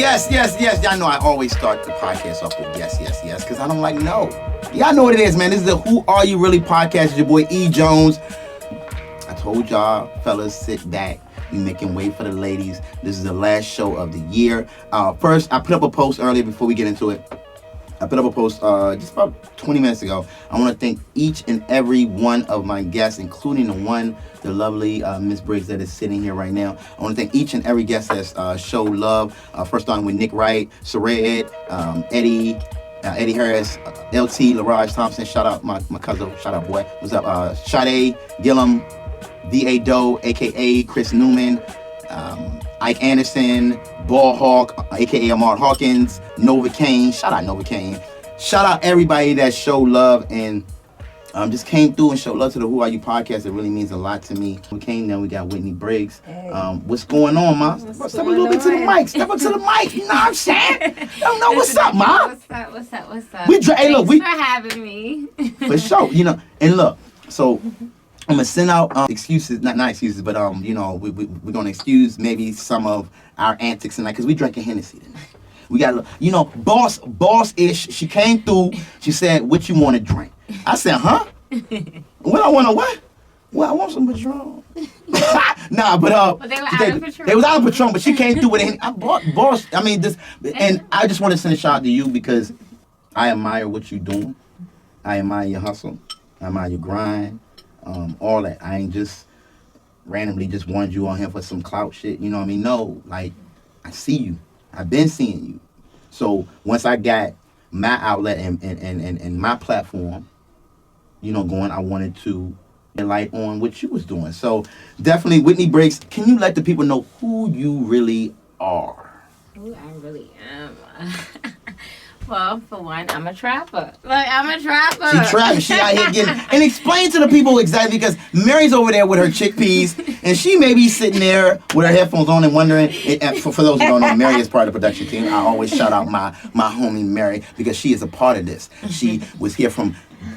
yes. Y'all know I always start the podcast off with yes, because I don't like no. Y'all know what it is, man. This is the Who Are You Really podcast. It's your boy E. Jones. I told y'all, fellas, sit back. We making way for the ladies. This is the last show of the year. First, I put up a post earlier before we get into it. I put up a post just about 20 minutes ago. I want to thank each and every one of my guests, including the lovely Miss Briggs that is sitting here right now. I want to thank each and every guest that's showed love. First on with Nick Wright, Sared, Eddie Harris, LT, LaRaj Thompson. Shout out my cousin. Shout out, boy. What's up? Sade Gillum, D.A. Doe, a.k.a. Chris Newman, Ike Anderson, Ball Hawk, a.k.a. Ahmad Hawkins, Nova Kane. Shout out Nova Kane. Shout out everybody that showed love and just came through and showed love to the Who Are You podcast. It really means a lot to me. We came down, we got Whitney Briggs. Hey. What's going on, Ma? Step a little bit to the mic. Step up to the mic. You know what I'm saying? Don't know what's up, Ma. What's up? Thanks for having me. For sure. You know, and look, so I'm gonna send out excuses, not excuses, but you know, we're gonna excuse maybe some of our antics tonight because we drinking Hennessy tonight. We got, you know, boss-ish. She came through. She said, "What you want to drink?" I said, "Huh? What I want to what? Well, I want some Patron." Nah, but they were out of Patron. They was out of Patron, but she came through with it. I bought boss. I mean, this, and I just want to send a shout out to you because I admire what you're doing. I admire your hustle. I admire your grind. All that. I ain't just randomly just wanted you on here for some clout shit. You know what I mean? No, like, I see you. I've been seeing you. So once I got my outlet and my platform, you know, going, I wanted to light on what you was doing. So definitely, Whitney Briggs, can you let the people know who you really are? Who I really am? Well, for one, I'm a trapper. She trapping. She out here getting... And explain to the people exactly, because Mary's over there with her chickpeas, and she may be sitting there with her headphones on and wondering... For those who don't know, Mary is part of the production team. I always shout out my homie Mary, because she is a part of this. She was here from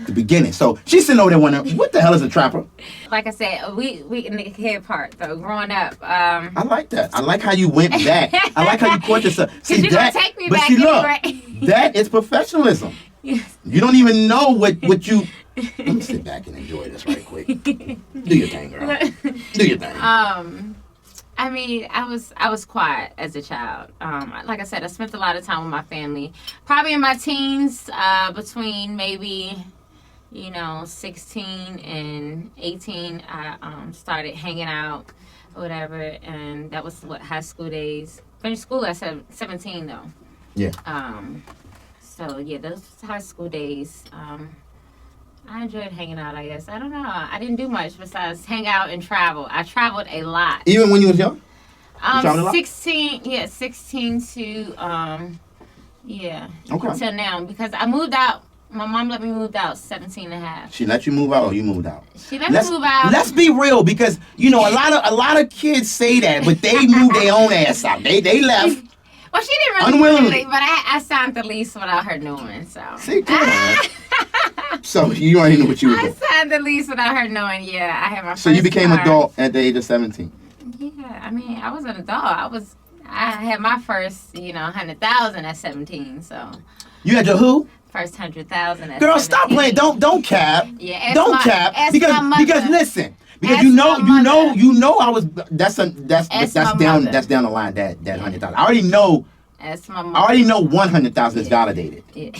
the beginning. So she's sitting over there wondering, what the hell is a trapper? Like I said, we in the kid part, though, growing up. I like that. I like how you went back. I like how you caught yourself. See, you're that, gonna take me but back see, look, anyway. That is professionalism. Yes. You don't even know what you... Let me sit back and enjoy this right quick. Do your thing, girl. Do your thing. I mean, I was quiet as a child. Like I said, I spent a lot of time with my family. Probably in my teens, between maybe... 16 and 18, I started hanging out or whatever, and that was high school days. Finished school at 17 though. Yeah. So yeah, those high school days. I enjoyed hanging out, I guess. I don't know. I didn't do much besides hang out and travel. I traveled a lot. Even when you was young? 16 to Okay. until now, because I moved out. My mom let me move out 17 and a half. She let you move out or you moved out? She let me move out. Let's be real, because a lot of kids say that, but they moved their own ass out. They left. Well, she didn't really unwillingly, but I signed the lease without her knowing. So see, come on. So you already knew what you were doing. I signed the lease without her knowing. Yeah, I had my first So you became car. adult at the age of 17. Yeah, I mean, I was an adult. I had my first, 100,000 at 17. So you had your who? First 100,000. Girl, 17. Stop playing. Don't cap. Yeah, don't cap. Because listen. Because you know I was that's down the line that 100,000. I already know. That's my mother. I already know 100,000 is validated. Yeah.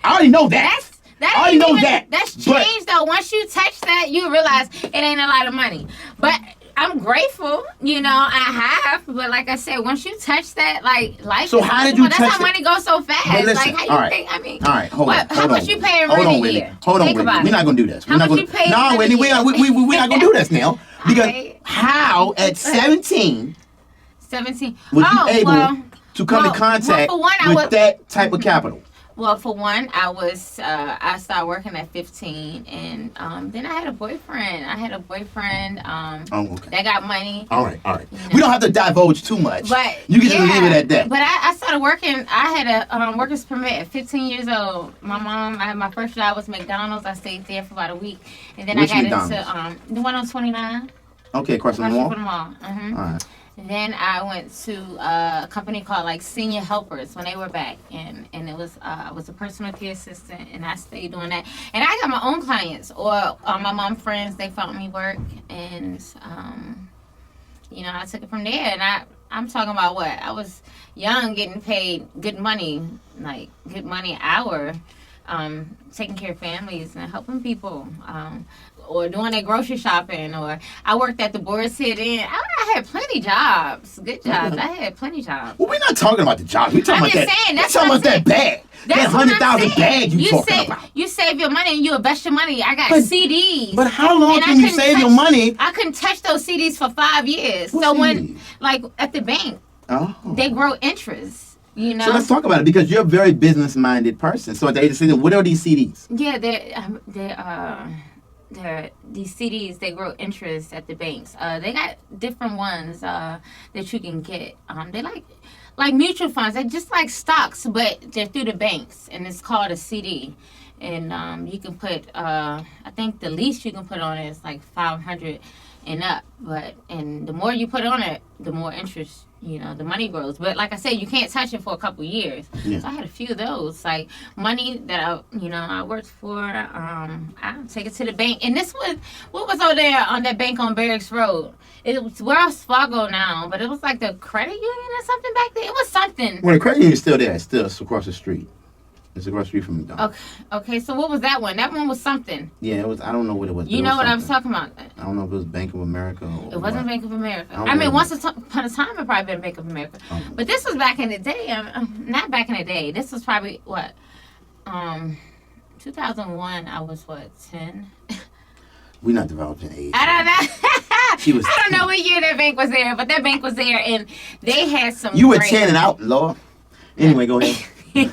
I already know that. I already know that. That's changed though. Once you touch that, you realize it ain't a lot of money. But I'm grateful, I have. But like I said, once you touch that, life. So how did you touch it? That's how money goes so fast. But listen, how you think? I mean, all right, hold on. How much you paying rent a year? Hold on, Whitney. We're not gonna do this. How much you paying? No, Whitney, we're not gonna do this now. Because how at 17 was you able to come in contact with that type of capital? Well, for one, I started working at 15, and then I had a boyfriend. That got money. All right. We don't have to divulge too much. But you can just leave it at that. But I started working. I had a worker's permit at 15 years old. I had my first job was McDonald's. I stayed there for about a week, and then Which I got McDonald's? into the one on 29. Okay, across the mall. Mm-hmm. All right. Then I went to a company called like Senior Helpers when they were back, and it was I was a personal care assistant, and I stayed doing that. And I got my own clients or my mom friends. They found me work, and I took it from there. And I'm talking about what I was young, getting paid good money, like good money an hour, taking care of families and helping people. Or doing their grocery shopping, or I worked at the Boar's Head Inn. I had plenty jobs, good jobs. I had plenty jobs. Well, we're not talking about the jobs. We're talking about that. Saying, we're talking about that bag. That 100,000 bag you talking about. You save your money and you invest your money. I got CDs. But how long can you save your money? I couldn't touch those CDs for 5 years. What so CDs? When, like at the bank, they grow interest. So let's talk about it, because you're a very business-minded person. So at the age of 16, what are these CDs? Yeah, these CDs, they grow interest at the banks. They got different ones that you can get. They like mutual funds. They're just like stocks, but they're through the banks, and it's called a CD. And you can put, I think the least you can put on it is like 500 and up. And the more you put on it, the more interest, the money grows. But like I said, you can't touch it for a couple years. Yeah. So I had a few of those, like money that I worked for. I take it to the bank. And this was, what was over there on that bank on Barracks Road? It was Wells Fargo now, but it was like the credit union or something back there. It was something. Well, the credit union is still there. It's still across the street. It's across the street from McDonald's. Okay. So what was that one? That one was something. Yeah, it was. I don't know what it was. You know what I was talking about? I don't know if it was Bank of America or. It wasn't Bank of America. I mean, once upon a time, it probably been Bank of America. But this was back in the day. Not back in the day. This was probably what, 2001. I was what, 10. We're not developing age. I don't know. She was. I don't know what year that bank was there, but that bank was there, and they had some. You were 10 and out, Lord. Anyway, go ahead. And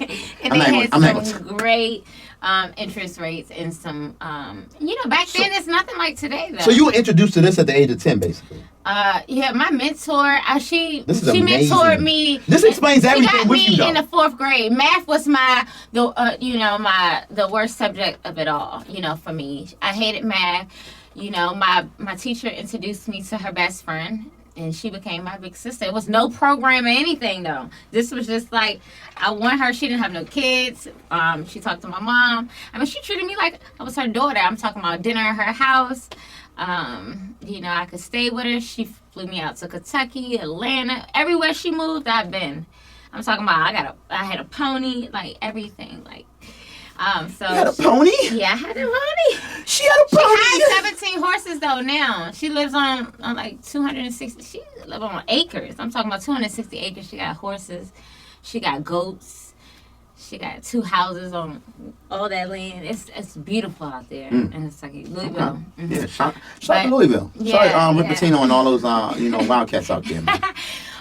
they had some great interest rates and some, back then it's nothing like today though. So you were introduced to this at the age of 10, basically. Yeah, my mentor, she amazing. mentored me. This explains everything. She got with me you, in the 4th grade. Math was the worst subject of it all. For me, I hated math. My teacher introduced me to her best friend, and she became my big sister. It was no program or anything, though. This was just like, I want her. She didn't have no kids. She talked to my mom. I mean, she treated me like I was her daughter. I'm talking about dinner at her house. I could stay with her. She flew me out to Kentucky, Atlanta. Everywhere she moved, I've been. I'm talking about, I had a pony, like everything. Like, so you had a pony? Yeah, I had a pony. She had a pony. She has 17 horses though now. She lives on like 260. She lives on acres. I'm talking about 260 acres. She got horses. She got goats. She got 2 houses on all that land. It's beautiful out there, and it's like Louisville. Okay. Yeah, shout out to Louisville. Yeah, sorry, Rick Pitino and all those Wildcats out there, man.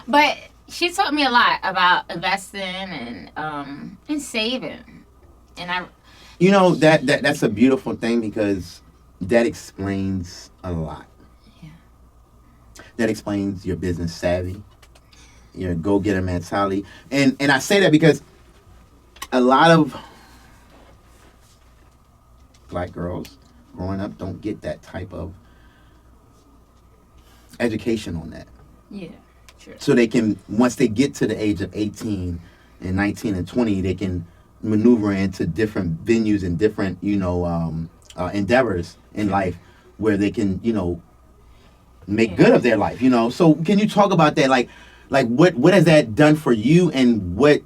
But she taught me a lot about investing and saving. And that's a beautiful thing, because that explains a lot. Yeah. That explains your business savvy, your go-getter mentality. And I say that because a lot of black girls growing up don't get that type of education on that. Yeah, true. So they can, once they get to the age of 18 and 19 and 20, they can maneuver into different venues and different, endeavors in life where they can, make good of their life, So can you talk about that? Like what has that done for you, and what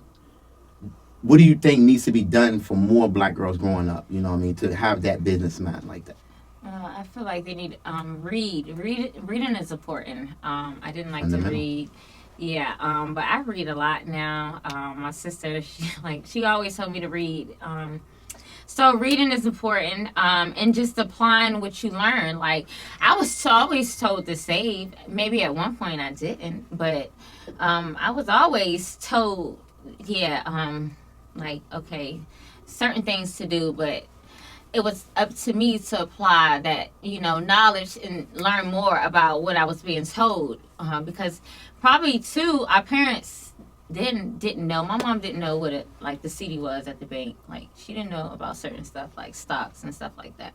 do you think needs to be done for more black girls growing up, to have that business mind like that? I feel like they need read. Reading is important. I didn't like to read. Yeah, but I read a lot now. My sister, she always told me to read. So reading is important, and just applying what you learn. Like, I was always told to save. Maybe at one point I didn't, but I was always told, okay, certain things to do, but it was up to me to apply that, knowledge and learn more about what I was being told. Because probably too, our parents didn't know. My mom didn't know what the CD was at the bank. Like, she didn't know about certain stuff like stocks and stuff like that.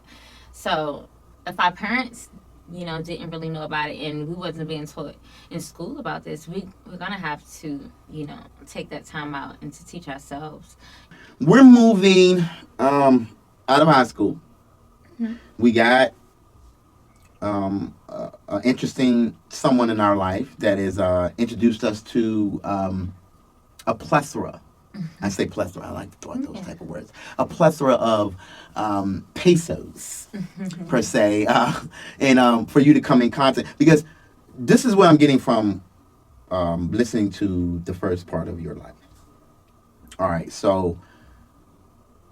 So if our parents didn't really know about it, and we wasn't being taught in school about this. We're gonna have to, take that time out and to teach ourselves. We're moving out of high school. Mm-hmm. We got an interesting someone in our life that has introduced us to a plethora. I say plethora. I like to throw out those type of words. A plethora of pesos, per se, and for you to come in contact. Because this is what I'm getting from listening to the first part of your life. All right, so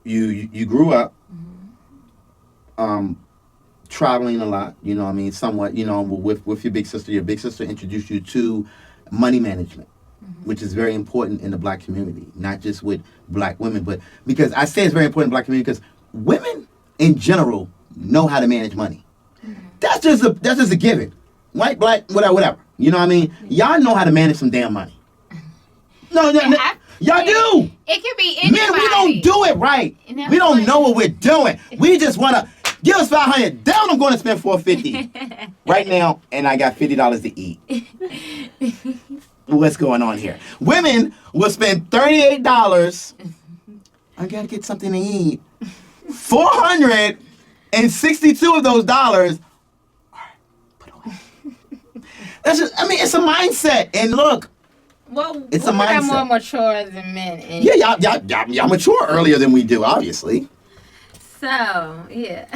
you grew up traveling a lot. You know what I mean? Somewhat. With your big sister. Your big sister introduced you to money management, which is very important in the black community, not just with black women, but because I say it's very important in the black community because women in general know how to manage money. That's just a given. White, black, whatever. You know what I mean? Y'all know how to manage some damn money. No, y'all do. It could be anybody. Man, we don't do it right. We don't know what we're doing. We just want to give us $500. Down, I'm going to spend $450 right now, and I got $50 to eat. What's going on here? Women will spend $38. I gotta get something to eat. 462 of those dollars. All right, put away. That's just. I mean, it's a mindset. And look, well, it's a mindset. Women are more mature than men. Yeah, y'all mature earlier than we do, obviously. So yeah.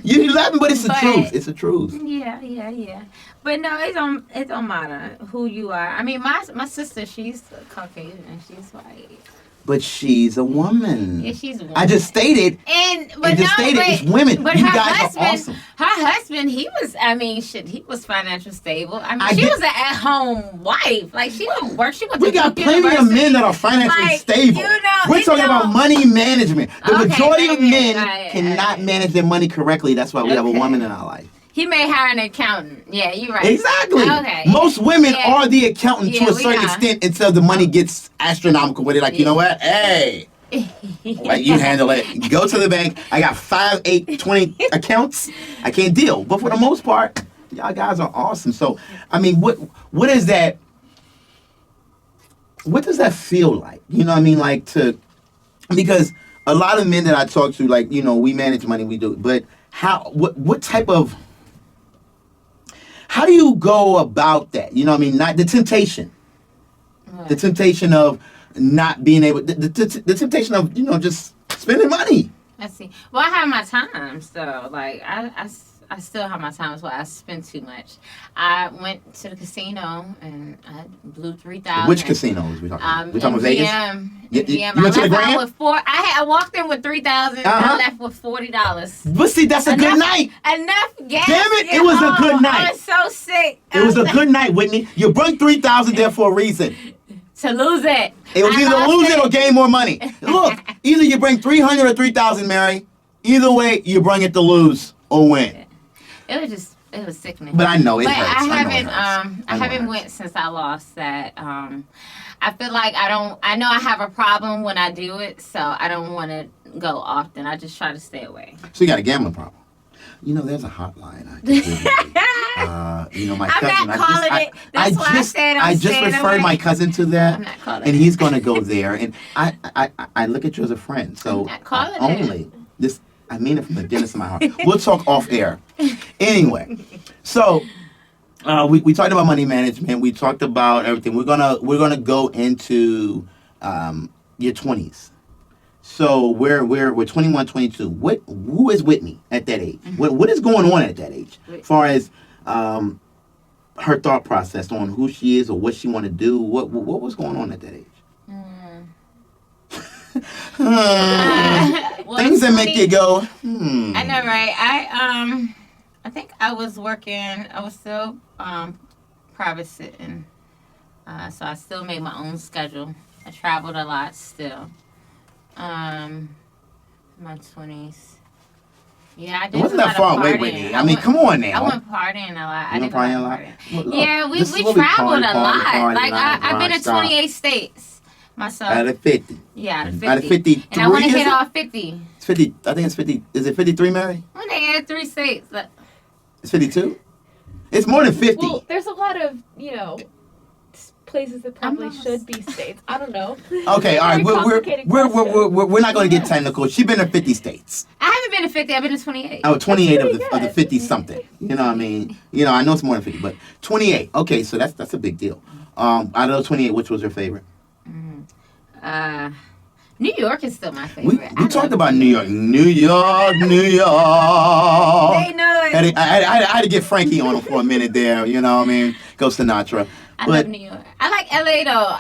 You're laughing, but it's the truth. It's the truth. Yeah. But no, it don't matter who you are. I mean, my sister, she's Caucasian and she's white. But she's a woman. Yeah, she's a woman. I just stated. It's women. But you her guys husband, are awesome. Her husband, he was financially stable. I mean, she was an at-home wife. Like, she didn't work. She went to We got plenty of men that are financially stable. We're talking about money management. The majority of men cannot manage their money correctly. That's why we have a woman in our life. He may hire an accountant. Yeah, you're right. Exactly. Okay. Most women are the accountant to a certain extent until the money gets astronomical. Where they're like, you know what? Hey, like you handle it. Go to the bank. I got 5, 8, 20 accounts. I can't deal. But for the most part, y'all guys are awesome. So, I mean, what is that? What does that feel like? You know what I mean? Like because a lot of men that I talk to, like, we manage money, we do. But what type of, how do you go about that? You know what I mean? Not the temptation. Right. The temptation of not being able, the temptation of, just spending money. Let's see. Well, I have my times, though. Like, I still have my times where I spend too much. I went to the casino and I blew $3,000. Which casino was we talking about? We talking about Vegas? You went to the Grand? I walked in with $3,000 and I left with $40. But see, that's a good night. Enough gas. Damn it, it was a good night. I was so sick. It was a good night, Whitney. You brought $3,000 there for a reason. To lose it. It was either lose it or gain more money. Look, either you bring $300 or $3,000, Mary. Either way, you bring it to lose or win. It was sickening. But I know it but hurts. I haven't went since I lost that. I feel like I know I have a problem when I do it, so I don't want to go often. I just try to stay away. So you got a gambling problem. There's a hotline I can give you. My cousin. I'm not calling it. That's why I said I just referred my cousin to that. I'm not calling and he's going to go there. And I look at you as a friend. So I'm not calling only this. I mean it from the depths of my heart. We'll talk off air. Anyway, so we talked about money management. We talked about everything. We're gonna go into your 20s. So we're 21, 22. Who is Whitney at that age? Mm-hmm. What is going on at that age? As far as her thought process on who she is or what she want to do. What was going on at that age? Things that make you go, I know, right? I think I was working. I was still private sitting, so I still made my own schedule. I traveled a lot still. My 20s. Yeah, I did. It wasn't that far away, Whitney. I mean, come on now. I went partying a lot. You went partying a lot? Well, look, yeah, we traveled a lot. Like, I've been in 28 states. Myself. Out of 50. Yeah, out of 50. Out of 53. And I want to hit all 50. It's 50. I think it's 50. Is it 53, Mary? When they had 3 states. It's 52. It's more than 50. Well, there's a lot of, places that probably should be states. I don't know. Okay, all right. We're not going to get technical. She's been to 50 states. I haven't been to 50. I've been to 28. Oh, 28 of the 50 something. You know what I mean? I know it's more than 50, but 28. Okay, so that's a big deal. Out of those 28, which was your favorite? New York is still my favorite. We talked about New York. New York, New York. They know it. I had to get Frankie on him for a minute there. You know what I mean? Go Sinatra. I love New York. I like LA though.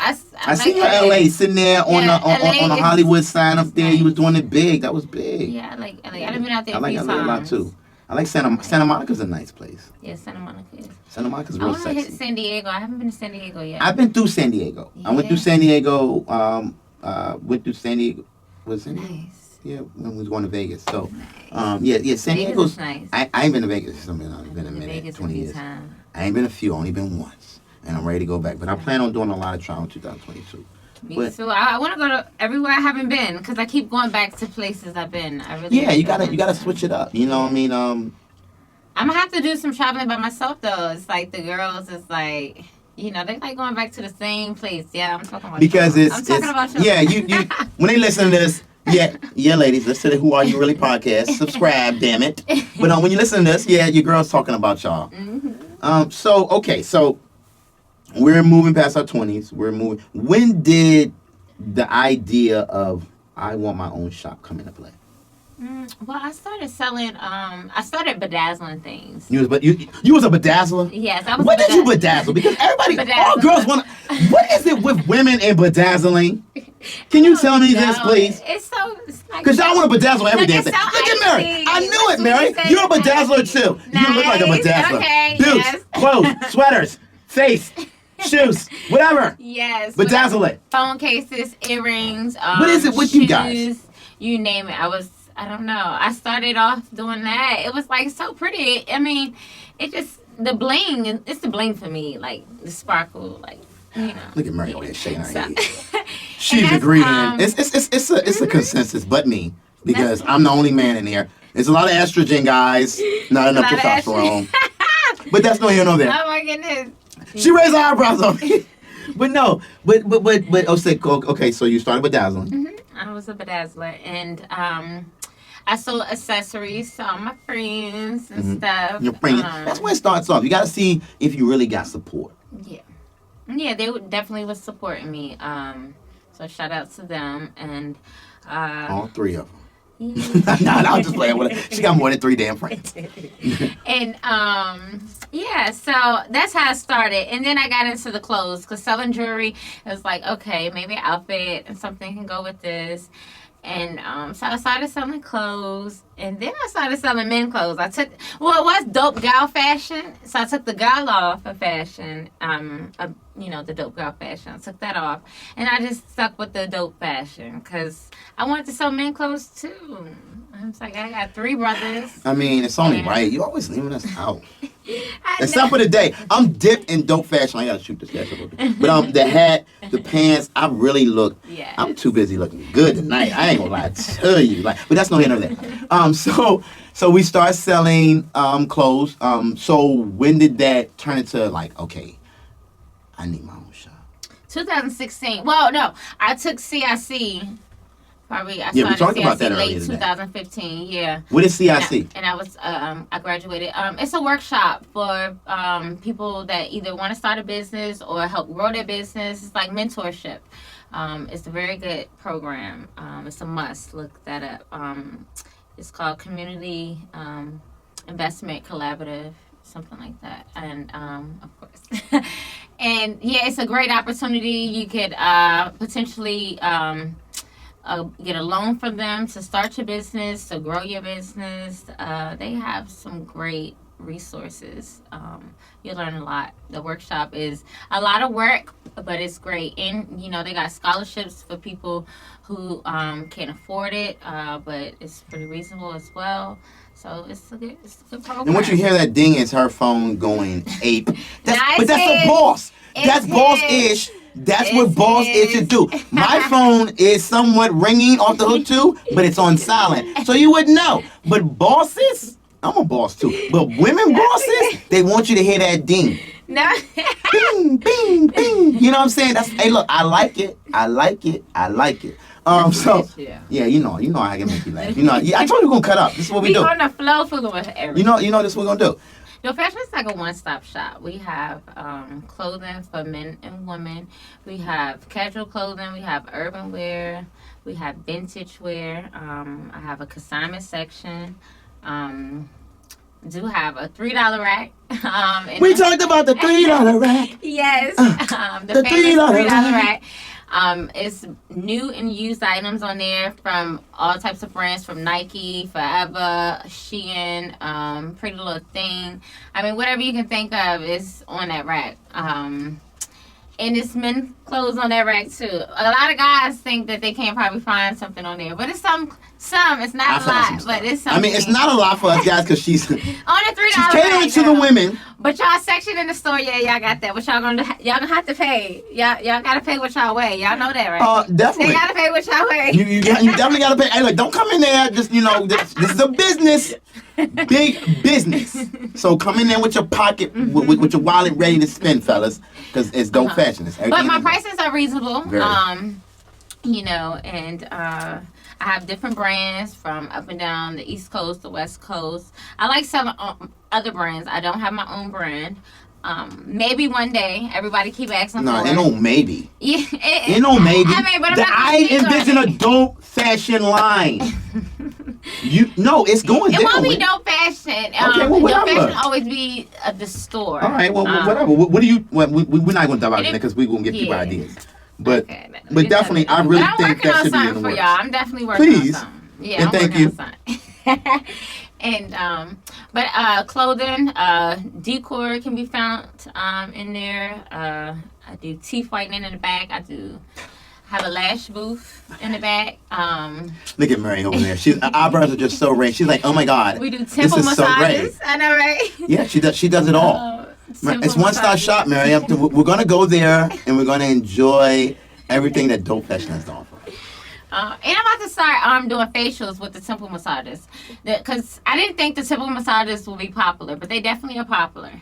I seen you in LA sitting there on the Hollywood sign up there. You was doing it big. That was big. Yeah, I like LA. I've been out there I like a few LA times. a lot too. I like Santa Monica's a nice place. Yeah, Santa Monica is. Santa Monica's I real want to hit sexy. San Diego. I haven't been to San Diego yet. I've been through San Diego. I went through San Diego. Went through San Diego. Was San Diego? Nice. Yeah, when we was going to Vegas. So, Nice. San Diego's nice. I ain't been to Vegas. I've been a minute, Vegas 20 years. Time. I ain't been a few, only been once. And I'm ready to go back. But I plan on doing a lot of travel in 2022. Me too. I want to go to everywhere I haven't been because I keep going back to places I've been. I really you gotta switch it up. You know what I mean? I'm gonna have to do some traveling by myself though. It's like the girls. It's like they like going back to the same place. Yeah, I'm talking about. Because I'm talking about you. Yeah, you when they listen to this. Yeah, ladies, listen to the Who Are You Really podcast. Subscribe, damn it. But when you listen to this, your girl's talking about y'all. Mm-hmm. So we're moving past our 20s. We're moving. When did the idea of I want my own shop come into play? Well, I started selling. I started bedazzling things. You was a bedazzler? Yes, I was. What did you bedazzle? Because all girls want. What is it with women and bedazzling? Can you tell me this, please? It's like. Because y'all want to bedazzle every damn thing. So Look at Mary. icy. I knew it, Mary. Sweet You're a and bedazzler icy. too. Nice. You look like a bedazzler. Okay, Boots, yes. clothes, sweaters, face, shoes, whatever. Yes. Bedazzle it. Phone cases, earrings. What is it with shoes, you guys? You name it. I don't know. I started off doing that. It was like so pretty. I mean, it just the bling. It's the bling for me. Like the sparkle. Like Look at Mary over there shaking her head. So, She's agreeing. It's a consensus, but me, because I'm the only man in here. There's a lot of estrogen, guys. Not enough testosterone. But that's no here nor there. Oh my goodness. She raised her eyebrows on me. But no. But okay. So you started bedazzling. Mm-hmm. I was a bedazzler, and I sold accessories to all my friends and stuff. Your friends. That's where it starts off. You got to see if you really got support. Yeah, they definitely was supporting me. So shout out to them and all three of them. Yeah. Nah, I'm just playing with her. She got more than 3 damn friends. And so that's how I started. And then I got into the clothes because selling jewelry, it was like, okay, maybe an outfit and something can go with this. And so I started selling clothes, and then I started selling men clothes. It was dope gal fashion, so I took the gal off of fashion, the dope gal fashion. I took that off, and I just stuck with the dope fashion because I wanted to sell men clothes too. I was like, I got 3 brothers. I mean, it's only right. You always leaving us out. Except for the day. I'm dipped in dope fashion. I gotta shoot this guy a little bit. But the hat, the pants, I really look. Yes. I'm too busy looking good tonight. I ain't gonna lie to you. But that's no end of that. So we start selling clothes. So when did that turn into okay, I need my own shop? 2016. Well, no, I took CIC. Probably I we started talked CIC about that late earlier today. 2015. Yeah. What is CIC? And I was I graduated. It's a workshop for people that either want to start a business or help grow their business. It's like mentorship. It's a very good program. It's a must. Look that up. It's called Community Investment Collaborative, something like that. And of course, and yeah, it's a great opportunity. You could potentially. Get a loan from them to start your business, to grow your business. They have some great resources. You'll learn a lot. The workshop is a lot of work, but it's great. And, they got scholarships for people who can't afford it, but it's pretty reasonable as well. So it's a good program. And once you hear that ding, it's her phone going ape. But that's a boss. That's It boss-ish. That's what boss is to do. My phone is somewhat ringing off the hook too, but it's on silent. So you wouldn't know. But bosses, I'm a boss too. But women bosses, they want you to hear that ding. No. Bing, bing, bing. You know what I'm saying? Hey, look, I like it. I like it. I like it. So, yeah, you know I can make you laugh. I told you we're gonna cut up. This is what we do. We on the flow full of everything. You know this is what we're gonna do. Your fashion is like a one-stop shop. We have clothing for men and women. We have casual clothing. We have urban wear. We have vintage wear. I have a consignment section. Do have a $3 rack. We talked about the $3 rack. Yes, the famous $3 rack. It's new and used items on there from all types of brands, from Nike, Forever, Shein, Pretty Little Thing. I mean, whatever you can think of is on that rack. And it's men clothes on that rack too. A lot of guys think that they can't probably find something on there, but it's some. It's not a lot, but it's something. I mean, it's not a lot for us guys because she's on the $3 she's catering to the women. But y'all section in the store, yeah, y'all got that. But y'all gonna have to pay. Y'all gotta pay what y'all weigh. Y'all know that, right? Definitely. They gotta pay what y'all weigh. You definitely gotta pay. Hey, look, don't come in there. Just this is a business, big business. So come in there with your pocket, with your wallet ready to spend, fellas, because it's dope fashion. But my prices are reasonable. Very. And I have different brands from up and down the East Coast, the West Coast. I like some other brands. I don't have my own brand. Maybe one day. Everybody keep asking for it. No, ain't no maybe. Yeah, ain't no maybe. I mean, but I envision a dope fashion line. It's going It down. won't be dope fashion. Okay, well, whatever. Dope fashion always be the store. All right, well, whatever. What do you? We're not going to talk about it because we're going to give people ideas. But definitely, I really think that should be in the works. Y'all. I'm definitely working on something. Yeah, and thank you. And clothing, decor can be found in there. I do teeth whitening in the back. I do have a lash booth in the back. Look at Mary over there. Her eyebrows are just so red. She's like, oh my God. We do temple massages. I know, right? Yeah, she does it all. It's one-stop shop, Mary. We're going to go there and we're going to enjoy everything that dope fashion has to offer. And I'm about to start doing facials with the temple massages. Because I didn't think the temple massages would be popular, but they definitely are popular.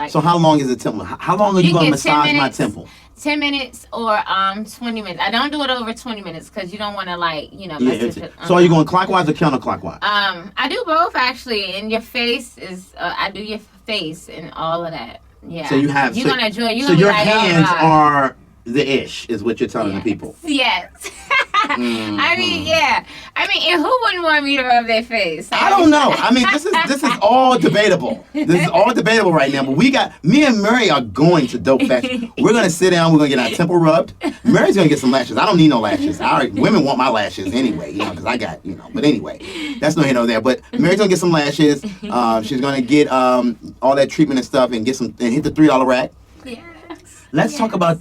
So how long is the temple? How long are you going to massage my temple? 10 minutes or 20 minutes. I don't do it over 20 minutes because you don't want to mess with it. So are you going clockwise or counterclockwise? I do both actually. And your face is I do your face and all of that. Yeah. So you have you're gonna enjoy. So your hands are the ish is what you're telling the people. Yes. Mm-hmm. I mean, yeah. I mean, and who wouldn't want me to rub their face? I don't know. I mean, this is all debatable. This is all debatable right now. But me and Murray are going to dope fashion. We're gonna sit down. We're gonna get our temple rubbed. Murray's gonna get some lashes. I don't need no lashes. Women want my lashes anyway, because I got, But anyway, that's no here nor there. But Murray's gonna get some lashes. She's gonna get all that treatment and stuff and hit the $3 rack. Yes. Let's talk about.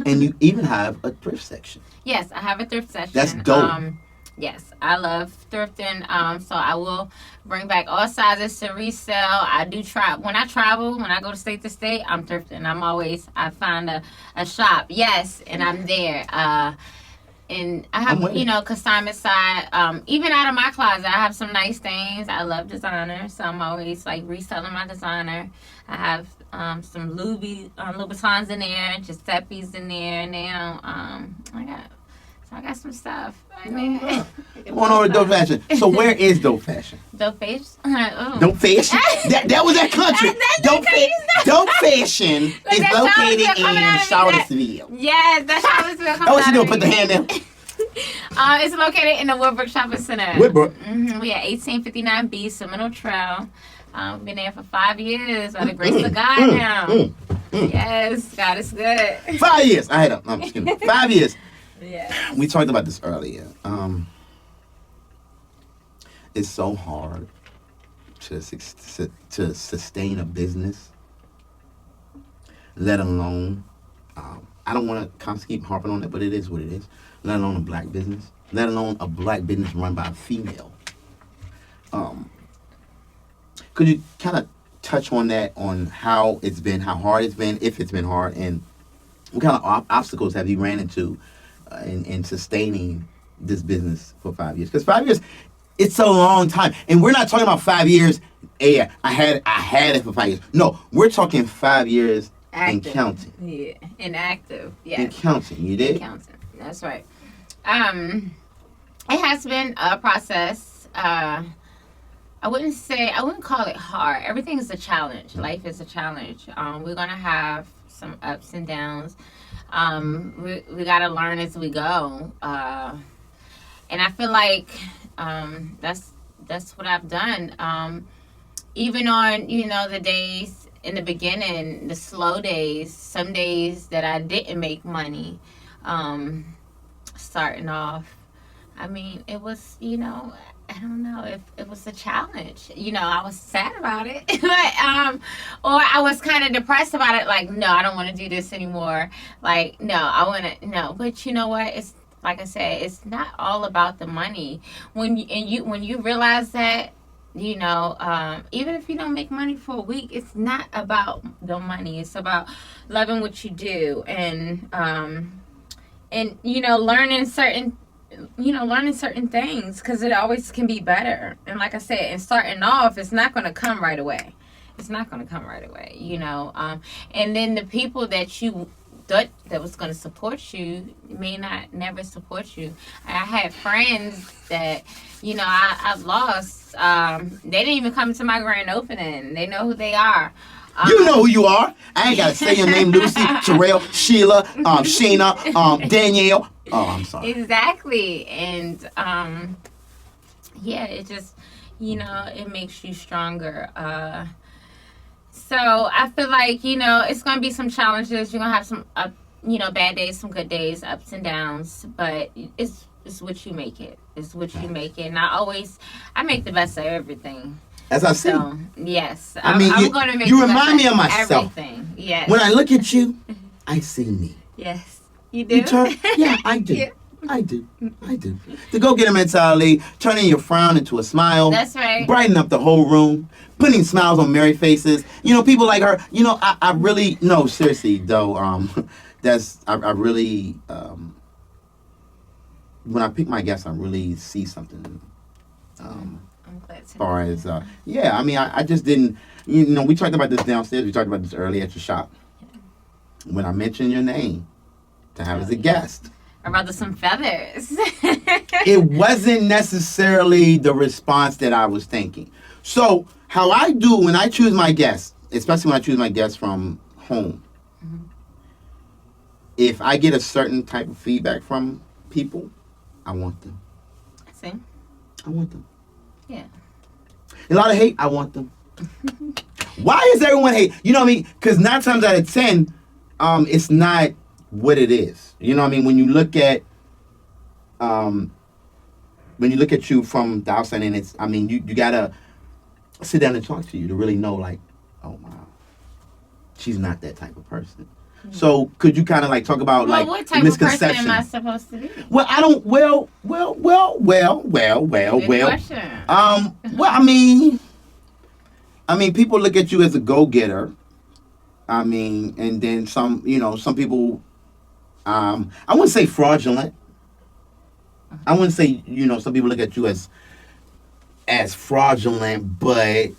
And you even have a thrift section. Yes, I have a thrift section. That's dope. Yes, I love thrifting. So I will bring back all sizes to resell. I do try when I travel, when I go to state to state, I'm thrifting. I find a shop. Yes, and I'm there. And I have, consignment side. Even out of my closet, I have some nice things. I love designer, so I'm always reselling my designer. I have some Louis Vuittons in there, Giuseppe's in there now. I got some stuff. Going over to dope fashion. So where is dope fashion? Dope fashion. Dope fashion. That was that country. Dope fashion is located in Charlottesville. Yes, that's Charlottesville. Oh, what you doing? Put the hand down. It's located in the Woodbrook Shopping Center. Woodbrook. We at 1859B Seminole Trail. We've been there for 5 years by the grace of God now. Yes, God is good. 5 years. I'm just kidding. 5 years. Yeah. We talked about this earlier. It's so hard to sustain a business, let alone, I don't want to keep harping on it, but it is what it is, let alone a black business, let alone a black business run by a female. Could you kind of touch on that, on how it's been, how hard it's been, if it's been hard, and what kind of obstacles have you ran into in sustaining this business for 5 years? Because 5 years, It's a long time. And we're not talking about 5 years. Yeah, I had it for 5 years. No, we're talking 5 years and counting. Yeah, inactive. Yeah. And counting. You did? And counting. That's right. It has been a process. I wouldn't call it hard. Everything is a challenge. Life is a challenge. We're gonna have some ups and downs. We gotta learn as we go. And I feel like that's what I've done. Even on the days in the beginning, the slow days, some days that I didn't make money, starting off. I mean, it was I don't know if it was a challenge. I was sad about it, but or I was kind of depressed about it. Like, no, I don't want to do this anymore. Like, no, I want to no. But you know what? It's like I said, it's not all about the money. When you realize that, even if you don't make money for a week, it's not about the money. It's about loving what you do and learning certain things, because it always can be better. And like I said, and starting off, it's not going to come right away. It's not going to come right away, and then the people that you thought that was going to support you may not never support you. I had friends that I've lost. They didn't even come to my grand opening. They know who they are. You know who you are. I ain't got to say your name. Lucy, Terrell, Sheila, Sheena, Danielle. Oh, I'm sorry. Exactly. And it just it makes you stronger. So I feel like it's gonna be some challenges. You're gonna have some bad days, some good days, ups and downs, but it's what you make it. It's what you make it. And I make the best of everything. As I said. So, yes. I'm going to make you remind me of myself. Everything. Yes. When I look at you, I see me. Yes. You do? Yeah, I do. Yeah. I do. The go-getter mentality, turning your frown into a smile. That's right. Brighten up the whole room, putting smiles on merry faces. People like her. I really, no, seriously, though, I really, when I pick my guests, I really see something. I'm glad as far as, I just didn't, we talked about this downstairs. We talked about this early at your shop. Yeah. When I mentioned your name to have as a guest. I'd rather some feathers. It wasn't necessarily the response that I was thinking. So, how I do when I choose my guests, especially when I choose my guests from home, if I get a certain type of feedback from people, I want them. See? I want them. Yeah. A lot of hate, I want them. Why is everyone hate? You know what I mean? Because 9 times out of 10, it's not what it is. You know what I mean? When you look at you from the outside, and it's, you gotta sit down and talk to you to really know, like, oh wow, she's not that type of person. Mm-hmm. So could you kind of like talk about what type of person am I supposed to be? Well, I don't. Well. People look at you as a go-getter. And then some people. I wouldn't say fraudulent. I wouldn't say some people look at you as fraudulent, but you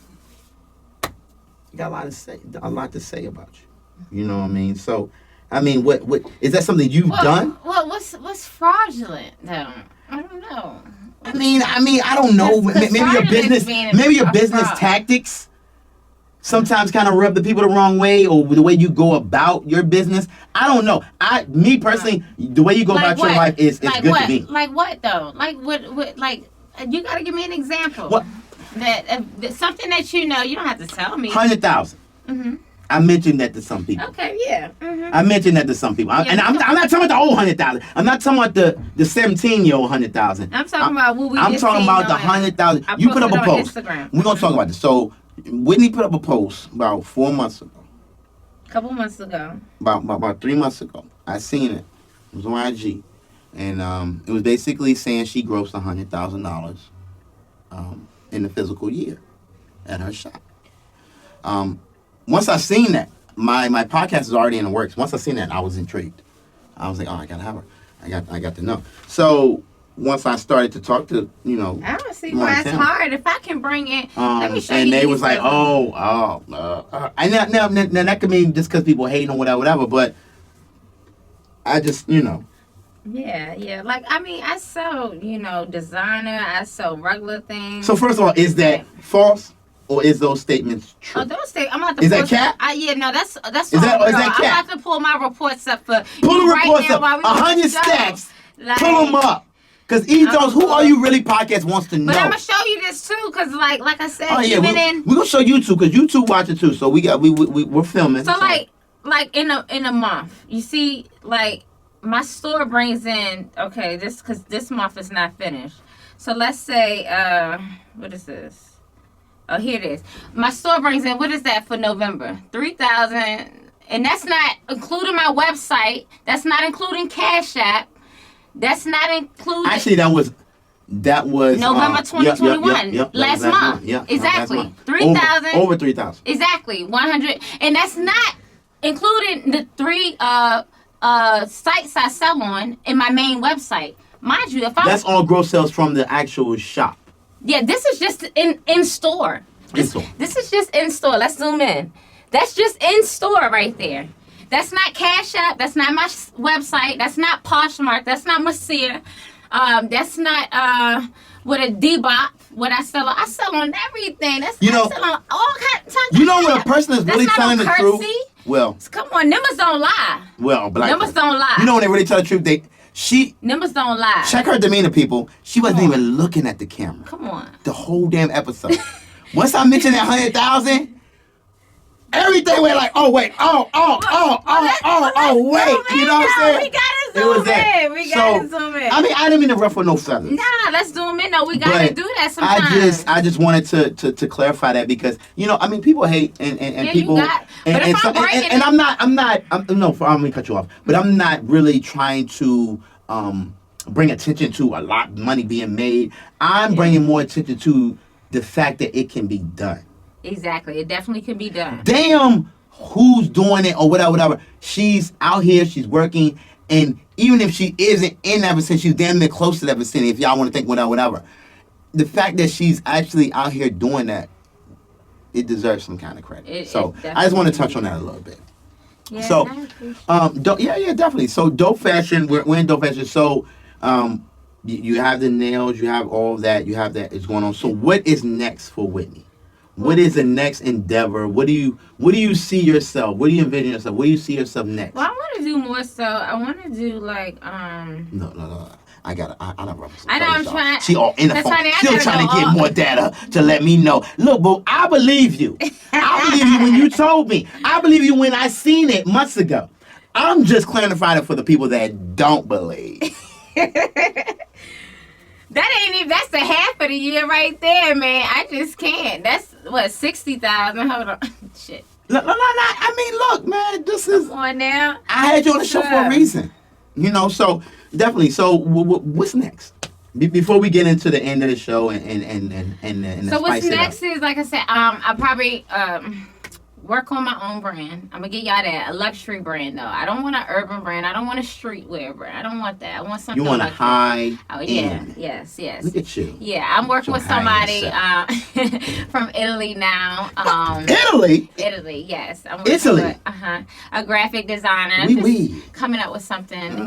got a lot to say about you. You know what I mean? So, what is that something you've done? Well, what's fraudulent though? I don't know. I don't know. Maybe your business tactics sometimes kind of rub the people the wrong way, or the way you go about your business. I don't know. Me personally, the way you go about your life is good to me. Like what though? Like what? Like you got to give me an example. What? That something that you don't have to tell me. 100,000. Mm-hmm. I mentioned that to some people. Okay, yeah. Mm-hmm. I mentioned that to some people. And I'm not talking about the old 100,000. I'm not talking about the 17-year-old 100,000. I'm talking about what we I'm talking about the 100,000. You put up a post. Instagram. We're going to talk about this. So, Whitney put up a post about 4 months ago. A couple months ago. About 3 months ago. I seen it. It was on IG. And it was basically saying she grossed $100,000 in the physical year at her shop. Once I seen that, my podcast is already in the works. Once I seen that, I was intrigued. I was like, oh, I gotta have her. I got to know. So once I started to talk to, I don't see why it's hard. If I can bring it, let me show you. And they was like, and now that could mean just because people hating or whatever. But I just, Yeah. Like, I mean, I sell, designer. I sell regular things. So first of all, is that false? Or is those statements true? Oh, those statements. I'm about to. Is that cat? Yeah, no, that's. Is that cat? I'm about to pull my reports up for. Pull the reports up. 100 stacks. Pull them up. Because Jones, who are you really podcast wants to know. But I'm gonna show you this too, because like I said, we're gonna show you too, because you two watch it too. So we're filming. So like in a month, you see, like my store brings in because this month is not finished. So let's say what is this? Oh, here it is. My store brings in, what is that for November? 3,000, and that's not including my website. That's not including Cash App. That's not including. Actually, that was November 2021, last month. Yeah, exactly. 3,000. Over 3,000. Exactly, 100, and that's not including the 3 sites I sell on in my main website. Mind you, that's all gross sales from the actual shop. Yeah, this is just in store. This is just in store. Let's zoom in. That's just in store right there. That's not Cash App. That's not my website. That's not Poshmark. That's not Masseer. That's not with a Debop. What I sell on everything. I sell on all kinds. You know when a person is really telling the truth? Well, come on, numbers don't lie. Well, numbers don't lie. You know when they really tell the truth? Numbers don't lie. Check her demeanor, people. She wasn't even looking at the camera. Come on. The whole damn episode. Once I mentioned that 100,000, everything went like, oh wait, wait. You know what I'm saying? We gotta zoom in. We gotta zoom in. I mean, I didn't mean to ruffle no feathers. Nah, let's zoom in. No, we gotta do that sometimes. I just wanted to clarify that because people hate and people and I'm not gonna cut you off, but I'm not really trying to bring attention to a lot of money being made. I'm bringing more attention to the fact that it can be done. Exactly, it definitely can be done. Damn, who's doing it or whatever. She's out here, she's working, and even if she isn't in that vicinity, she's damn near close to that vicinity. If y'all want to think whatever, the fact that she's actually out here doing that, it deserves some kind of credit. So I just want to touch on that a little bit. Yeah, so, definitely. So dope fashion. We're in dope fashion. So, you have the nails, you have all of that, is going on. So what is next for Whitney? What is the next endeavor? What do you see yourself? What do you envision yourself? Where do you see yourself next? Well, I want to do more so. I want to do like No. I don't know. I know I'm trying. She all in the phone. Still trying to get more data to let me know. Look, boo, I believe you. I believe you when you told me. I believe you when I seen it months ago. I'm just clarifying it for the people that don't believe. That's the half of the year right there, man. I just can't. That's what, 60,000. Hold on. Shit. No. I mean, look, man. This is. Come on now. I had you on the show for a reason. So definitely. So what's next? Before we get into the end of the show and so what's next is, like I said, I probably work on my own brand. I'm gonna get y'all that, a luxury brand though. I don't want an urban brand. I don't want a streetwear brand. I don't want that. I want something. You want a high? Oh yeah, end. Yes. Look at you. Yeah, I'm working with somebody from Italy now. Italy. Italy, yes. I'm working with a graphic designer. Coming up with something.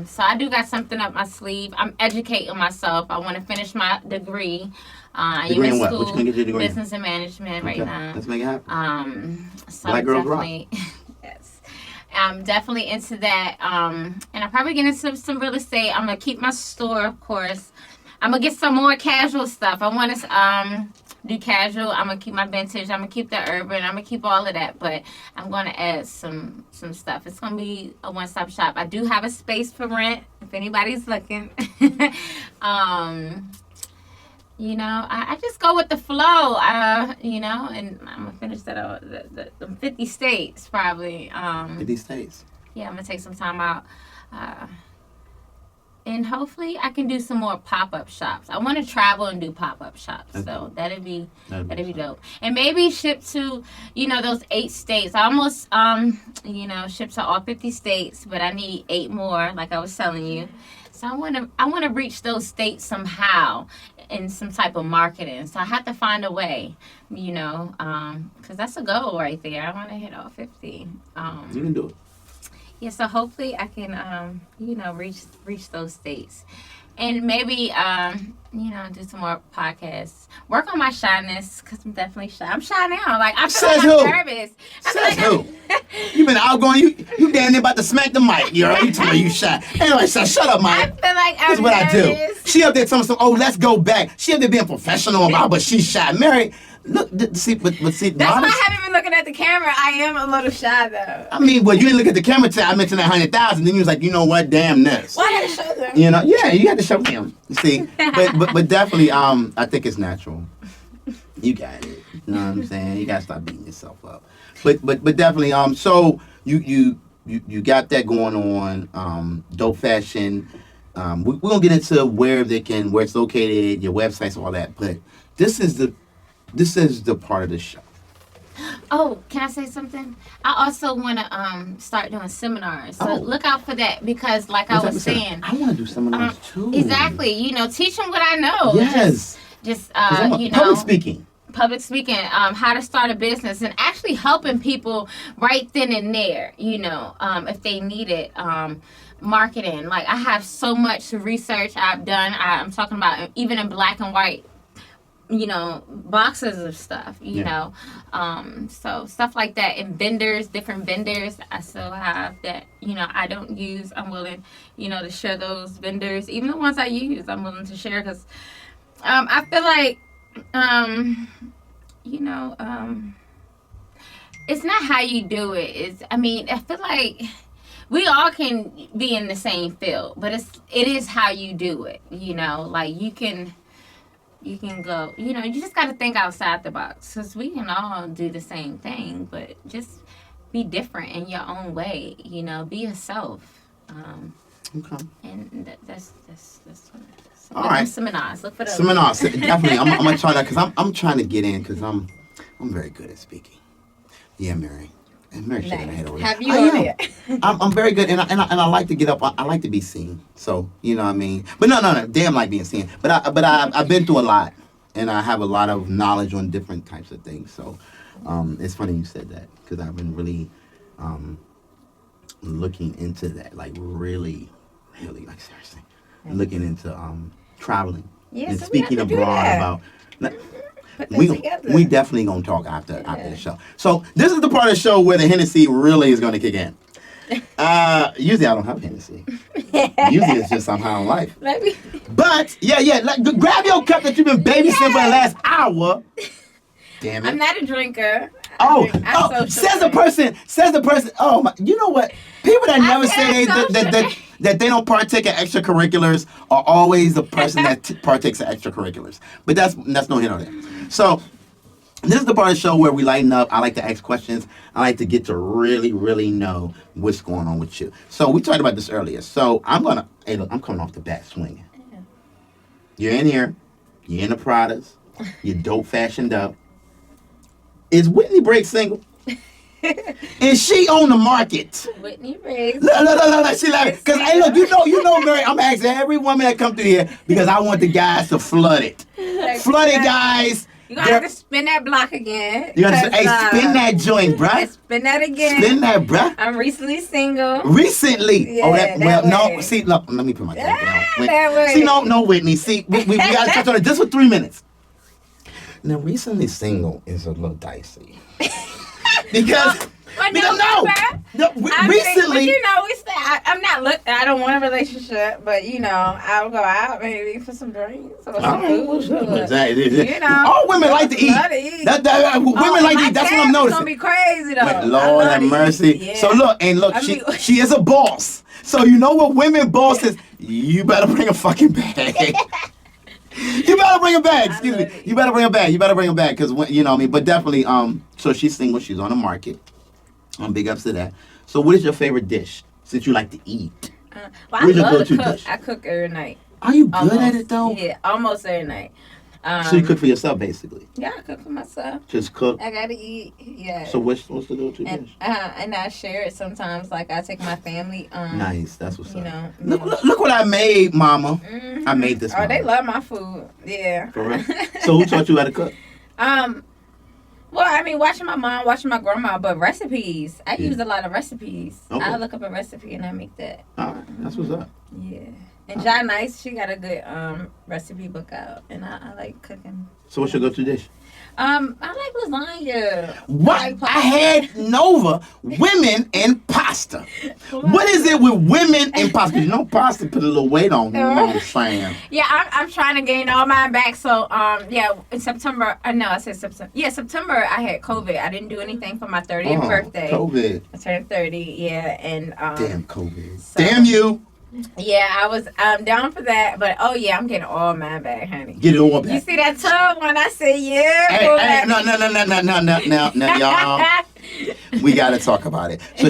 So I do got something up my sleeve. I'm educating myself. I want to finish my degree. Degree in what? School, what you gonna get your degree business and management right now. Let's make it happen. So Black Girls Rock. Yes. I'm definitely into that. And I'll probably get into some real estate. I'm gonna keep my store, of course. I'm gonna get some more casual stuff. I want to do casual. I'm gonna keep my vintage. I'm gonna keep the urban. I'm gonna keep all of that. But I'm gonna add some stuff. It's gonna be a one-stop shop. I do have a space for rent if anybody's looking. I just go with the flow, and I'm going to finish that out. The 50 states, probably. 50 states. Yeah, I'm going to take some time out. And hopefully I can do some more pop-up shops. I want to travel and do pop-up shops. So that'd be dope. And maybe ship to, those 8 states. I almost, ship to all 50 states, but I need 8 more, like I was telling you. So So I want to reach those states somehow in some type of marketing. So I have to find a way, because that's a goal right there. I want to hit all 50. You can do it. Yeah, so hopefully I can, reach those states. And maybe, do some more podcasts. Work on my shyness, because I'm definitely shy. I'm shy now. Like, I feel Says like who? I'm nervous. Says who? You been outgoing. You damn near about to smack the mic. You already tell me you shy. Anyway, so shut up, I Mike. feel like I'm This is what nervous. I do. She up there telling some, let's go back. She up there being professional about, but she's shy. Mary, look, see, but see, That's why honest, I haven't been looking at the camera. I am a little shy, though. I mean, well, you didn't look at the camera till I mentioned that 100,000. Then you was like, you know what? Damn this. Why did I show them? Yeah, you had to show him. You see, but definitely, I think it's natural. You got it. You know what I'm saying? You gotta stop beating yourself up. But definitely, so you got that going on. Dope Fashion. We're gonna get into where it's located, your websites, all that. But this is the part of the show. Oh, can I say something? I also want to start doing seminars. So look out for that, because like I was saying, I want to do seminars too. Exactly. Teach them what I know. Yes. Just public speaking, how to start a business, and actually helping people right then and there, if they need it. Marketing. Like, I have so much research I've done. I'm talking about even in black and white, boxes of stuff, so stuff like that. And different vendors I still have that, I don't use. I'm willing, to share those vendors. Even the ones I use, I'm willing to share, because I feel like, it's not how you do it. I feel like we all can be in the same field, but it is how you do it, like you can go, you just got to think outside the box, because we can all do the same thing, but just be different in your own way, be yourself. Okay. And that's all right. Seminars. Look for those. Seminars. Definitely. I'm gonna try that, because I'm trying to get in, because I'm very good at speaking. Yeah, Mary. And Mary shaking her head over there. Have you on it? I'm very good, and I like to get up. I like to be seen. So you know what I mean. But no. Damn, like being seen. But I've been through a lot, and I have a lot of knowledge on different types of things. So it's funny you said that, because I've been really looking into that, like really, like seriously, looking into traveling and so speaking abroad about. We definitely gonna talk after the show. So this is the part of the show where the Hennessy really is gonna kick in. Usually I don't have Hennessy. Usually it's just somehow in life. Maybe. But yeah. Grab your cup that you've been babysitting for the last hour. Damn it. I'm not a drinker. Says the person. Oh my! You know what? People that never say that they don't partake in extracurriculars are always the person that partakes in extracurriculars. But that's no hint on that. So this is the part of the show where we lighten up. I like to ask questions. I like to get to really, really know what's going on with you. So we talked about this earlier. So I'm coming off the bat swinging. You're in here. You're in the Pradas. You're dope fashioned up. Is Whitney Briggs single? Is she on the market? Whitney Briggs. Look, she like, because hey, look, you know, Mary, I'm asking every woman that come through here, because I want the guys to flood it. Flood it, guys. You gonna have to spin that block again. You gotta spin that joint, bruh. Spin that again. Spin that, bruh. I'm recently single. Recently. Yeah, no. See, look, let me put my thing down. That way. See, no, Whitney. See, we gotta touch on it just for 3 minutes. Now, recently single is a little dicey. Because recently, I don't want a relationship, but I'll go out maybe for some drinks or some food. All women like to eat. Women like to eat. That's what I'm noticing. It's gonna be crazy though. But Lord have mercy. Yeah. So look, she is a boss. So you know what women bosses? You better bring a fucking bag. You better bring a bag. Excuse me. You better bring a bag. Because you know what I mean. But definitely, so she's single. She's on the market. Big ups to that. So what is your favorite dish since you like to eat? I love to cook. I cook every night. Are you good at it though? Yeah, almost every night. So you cook for yourself, basically. Yeah, I cook for myself. Just cook. I gotta eat. Yeah. So what's the go-to dish? And I share it sometimes. Like I take my family. Nice. That's what's up. know. Look what I made, Mama. Mm-hmm. I made this. Oh, they Mama. love my food. Yeah. For real? So who taught you how to cook? Well, I mean, watching my mom, watching my grandma, but recipes. I use a lot of recipes. Okay. I look up a recipe and I make that. All right. That's what's up. Yeah. And John Nice, she got a good recipe book out, and I like cooking. So what's your go-to dish? I like lasagna. What? I had Nova women and pasta. What is it with women and pasta? 'Cause you know pasta put a little weight on you. You know what I'm saying? Yeah, I'm trying to gain all mine back. So yeah, in September. No, I said September. Yeah, September. I had COVID. I didn't do anything for my 30th birthday. COVID. I turned 30. Yeah, and Damn COVID. So, Damn you. Yeah, I'm down for that. But oh yeah, I'm getting all mine back, honey. Get it all back. You see that tub when I say yeah? Hey, no, y'all. We gotta talk about it. So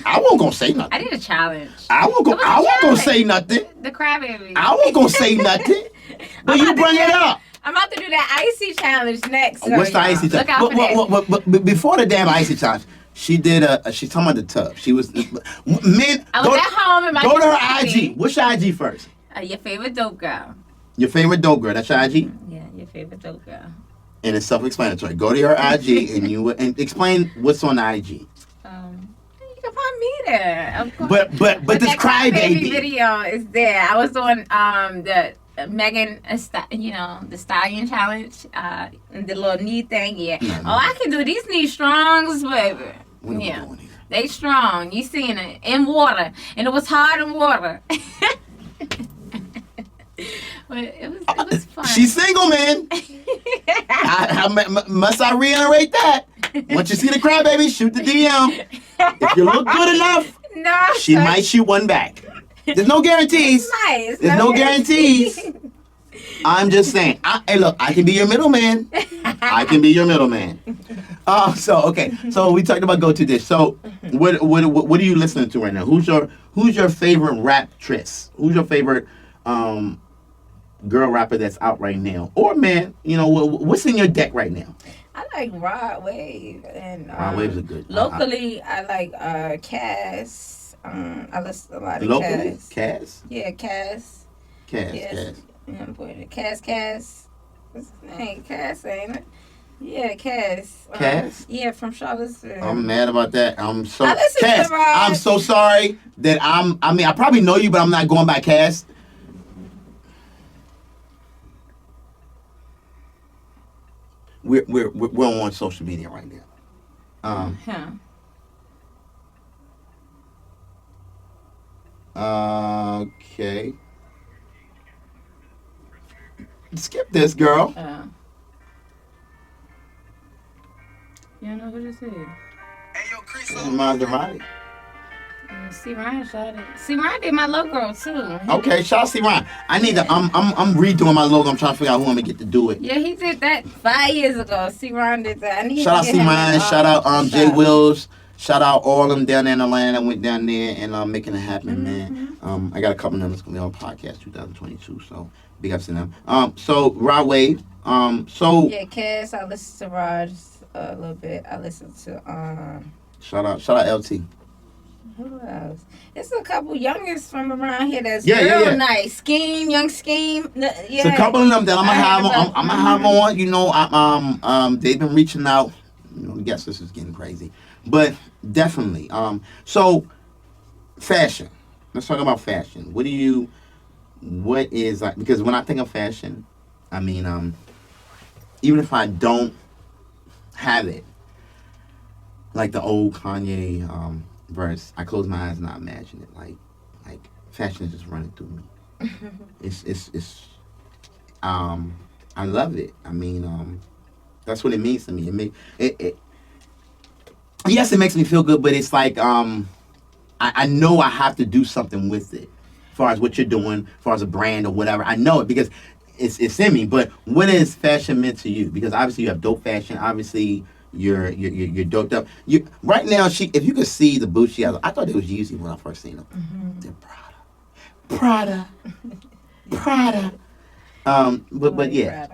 I won't gonna say nothing. I did a challenge. I won't gonna say nothing. The crybaby. I won't gonna say nothing. But you bring it up. I'm about to do that icy challenge next. What's the icy challenge? Look out for that. But before the damn icy challenge, she did she's talking about the tub. She was men. I was at home in my go to her IG. What's your IG first? Your favorite dope girl. Your favorite dope girl. That's your IG. Yeah, your favorite dope girl. And it's self-explanatory. Go to her IG and explain what's on the IG. You can find me there. Of course. But this crybaby video is there. I was doing the Megan, the Stallion challenge, and the little knee thing. Yeah. No. Oh, I can do these knee strongs, baby. Yeah. They strong. You seen it in water, and it was hard in water. But it was fun. She's single, man. Must I reiterate that? Once you see the crybaby, shoot the DM. If you look good enough, she might shoot one back. There's no guarantees. Nice. There's no guarantees. I'm just saying. Hey, look, I can be your middleman. I can be your middleman. So we talked about go-to dish. So what are you listening to right now? Who's your favorite raptress? Who's your favorite girl rapper that's out right now? Or man, what's in your deck right now? I like Rod Wave and Rod Wave's a good. Locally, I like Cass. I listen to a lot of locally? Cass. Yeah, Cass. Yeah, I'm putting it. Cass. What's his name? Cass, ain't it? Yeah, Cass. Cass? Yeah, from Charlottesville. I'm mad about that. Cass, I'm so sorry that I probably know you, but I'm not going by Cass. We're on social media right now. Okay. Skip this, girl. You don't know who this is? Hey, yo, Chris. Maserati. C. Ryan shot it. C. Ryan did my logo too. Okay, shout out C. Ryan. I need to. I'm redoing my logo. I'm trying to figure out who I'm gonna get to do it. Yeah, he did that 5 years ago. C. Ryan did that. Shout out C. Ryan. Shout out Jay Wills. Shout out all of them down there in Atlanta. I went down there and making it happen, man. I got a couple of them that's gonna be on podcast 2022. So big ups to them. So Rod Wave. Yeah, Cass. I listen to Rod a little bit. I listen to Shout out LT. Who else? It's a couple youngest from around here that's nice. Young Scheme. Yeah. It's a couple of them that I'm gonna have on. They've been reaching out. I guess this is getting crazy, but definitely. So fashion. Let's talk about fashion. What is like? Because when I think of fashion, I mean, even if I don't have it, like the old Kanye verse, I close my eyes and I imagine it. Like fashion is just running through me. It's I love it. I mean, that's what it means to me. Yes, it makes me feel good, but it's like I know I have to do something with it, as far as what you're doing, as far as a brand or whatever. I know it because it's in me. But what is fashion meant to you? Because obviously you have dope fashion. Obviously you're doped up. Right now, if you could see the boots she has, I thought it was Yeezy when I first seen them. They're Prada. But yeah.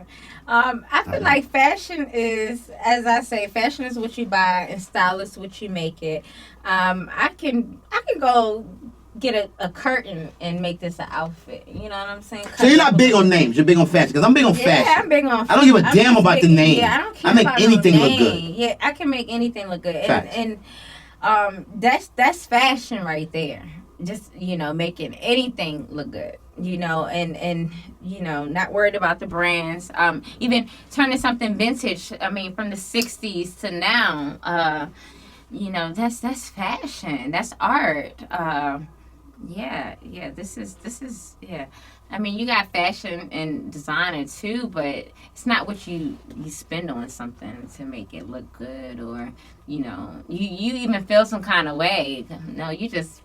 I feel like fashion is, as I say, fashion is what you buy and style is what you make it. I can go get a curtain and make this an outfit. You know what I'm saying? So you're not big on names. You're big on fashion. Because I'm big on fashion. Yeah, I'm big on. I don't give a damn about the name. Yeah, I don't care. I make about anything no look name. good. Yeah, I can make anything look good. Facts. And that's fashion right there. Just making anything look good. And not worried about the brands. Even turning something vintage. I mean, from the '60s to now. That's fashion. That's art. Yeah. This is yeah. I mean, you got fashion and designer too, but it's not what you spend on something to make it look good, or you even feel some kind of way. No, you just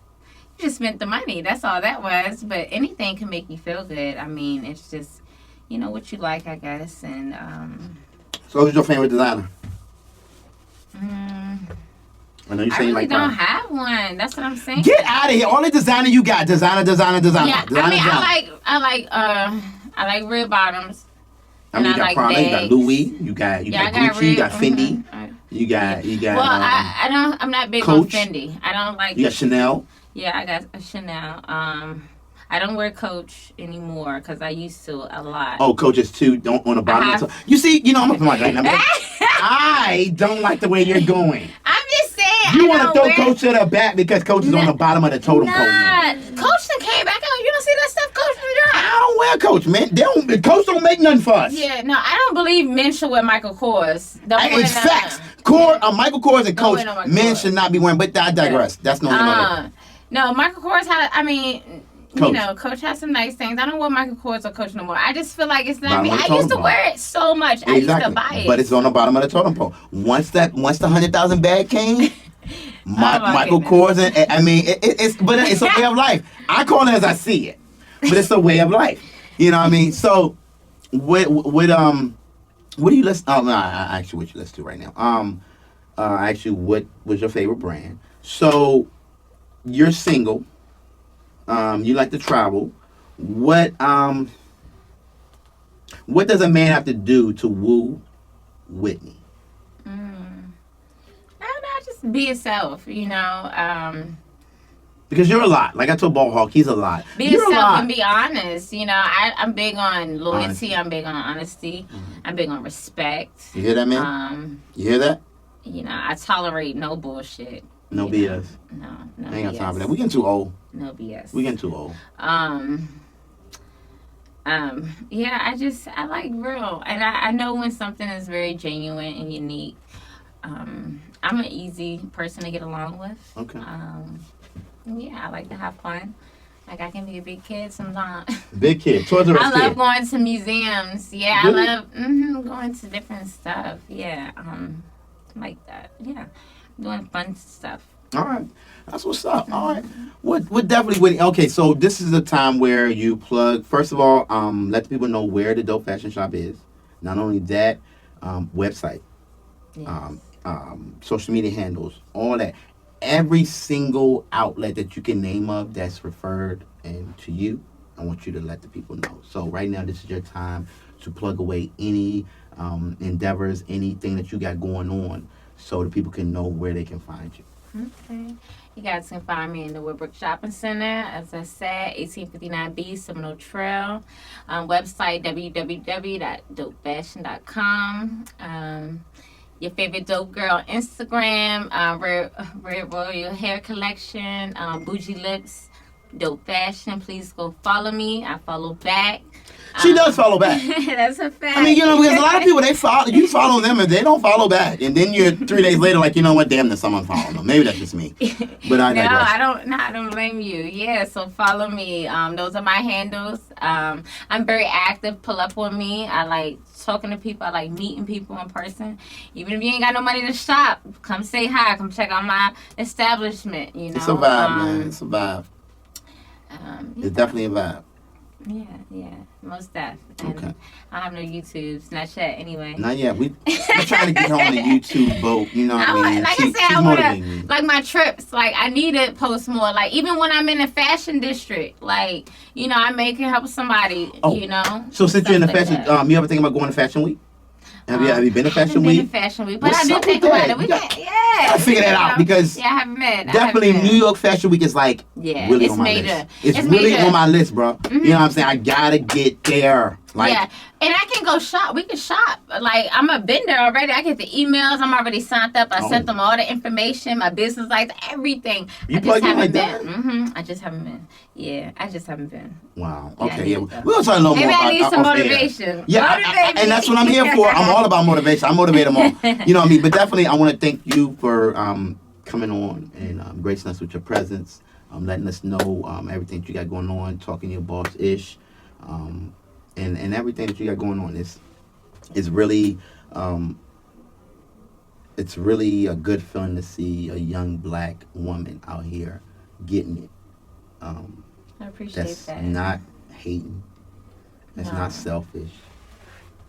spent the money. That's all that was. But anything can make you feel good. I mean, it's just what you like, I guess. And So who's your favorite designer? I know you're I saying really like don't have one. That's what I'm saying. Get out of here! All the designer you got, designer. Yeah, Designer. I like red bottoms. I mean, you got Prada, you got Louis, you got Gucci, you got Fendi, you got. Well, I don't. I'm not big Coach. on Fendi. I don't like. You got Chanel. Yeah, I got a Chanel. I don't wear Coach anymore because I used to a lot. Oh, Coach is too. Don't on the bottom. You see, I'm a right now. I don't like the way you're going. I'm just saying. You want to throw Coach to the back because Coach is on the bottom of the totem pole. Nah, Coach done came back out. You don't see that stuff Coach done done? I don't wear Coach, man. Coach don't make nothing for us. Yeah, no, I don't believe men should wear Michael Kors. It's facts. Michael Kors and Coach, men should not be wearing. But I digress. That's no. No, Michael Kors had. I mean. Coach. Coach has some nice things. I don't wear Michael Kors or Coach no more. I just feel like it's not me. I used to wear it so much. Exactly. I used to buy it. But it's on the bottom of the totem pole. Once the 100,000 bag came, Michael Kors, it's a way of life. I call it as I see it, but it's a way of life. You know what I mean? So, what do you listen? Oh no, I actually what you listen to right now. Actually, what was your favorite brand? So, you're single. You like to travel. What does a man have to do to woo Whitney? I don't know. Just be yourself. Because you're a lot. Like I told Ball Hawk, he's a lot. Be yourself and be honest. I'm big on loyalty. Honesty. I'm big on honesty. Mm-hmm. I'm big on respect. You hear that, man? You hear that? I tolerate no bullshit. No BS. No I ain't got time for that. We getting too old. No BS. We getting too old. Yeah, I like real. And I know when something is very genuine and unique. I'm an easy person to get along with. Okay. Yeah, I like to have fun. Like, I can be a big kid sometimes. Big kid. Towards the I love going to museums. Yeah, really? I love going to different stuff. Yeah, like that. Yeah. Doing fun stuff. All right. That's what's up. All right. What definitely okay, so this is a time where you plug, first of all, let the people know where the Dope Fashion Shop is. Not only that, website, yes. Social media handles, all that. Every single outlet that you can name of that's referred and to you, I want you to let the people know. So right now, this is your time to plug away any endeavors, anything that you got going on, so the people can know where they can find you. Okay. You guys can find me in the Woodbrook Shopping Center, as I said, 1859B, Seminole Trail. Website, www.dopefashion.com. Your favorite dope girl Instagram, Red Royal Hair Collection, Bougie Lips, Dope Fashion. Please go follow me. I follow back. She does follow back. That's a fact. I mean, because a lot of people, you follow them and they don't follow back. And then you're 3 days later like, you know what, damn, there's someone following them. Maybe that's just me. But I digress. I don't blame you. Yeah, so follow me. Those are my handles. I'm very active. Pull up on me. I like talking to people. I like meeting people in person. Even if you ain't got no money to shop, come say hi. Come check out my establishment, It's a vibe, man. It's a vibe. It's definitely a vibe. Yeah, most def. And Okay. I have no YouTube, Snapchat anyway. Not yet. We're trying to get her on the YouTube boat. You know what I mean? Like She's I motivating want me. to, like my trips, like I need to post more. Like even when I'm in the fashion district, like, you know, I may can help somebody, Oh, you know. So since you're in the stuff like fashion, that. you ever think about going to Fashion Week? Have you been to I haven't Fashion been Week? to Fashion Week, but What's I do up think with about that? it. We You got- can, yeah. gotta figure that out because yeah, I haven't been. definitely New York Fashion Week is like really it's on my major. list. It's It's really major. on my list, bro. You know what I'm saying? I gotta get there. Like, yeah, and I can go shop. We can shop. Like I'm a vendor already. I get the emails. I'm already signed up. I sent them all the information, my business license, everything. You I just plugged in haven't like been. that? I just haven't been. Yeah, I just haven't been. wow. Yeah, I Okay, need yeah. to go. We'll talk a little Maybe more I about need some off air. motivation. Yeah, Motivate me. and that's what I'm here for. I'm all about motivation. I motivate them all. You know what I mean? But definitely, I want to thank you for coming on and gracing us with your presence, letting us know everything that you got going on, talking to your boss ish, and everything that you got going on is really it's really a good feeling to see a young black woman out here getting it. I appreciate That's that. not hating. That's No. not selfish.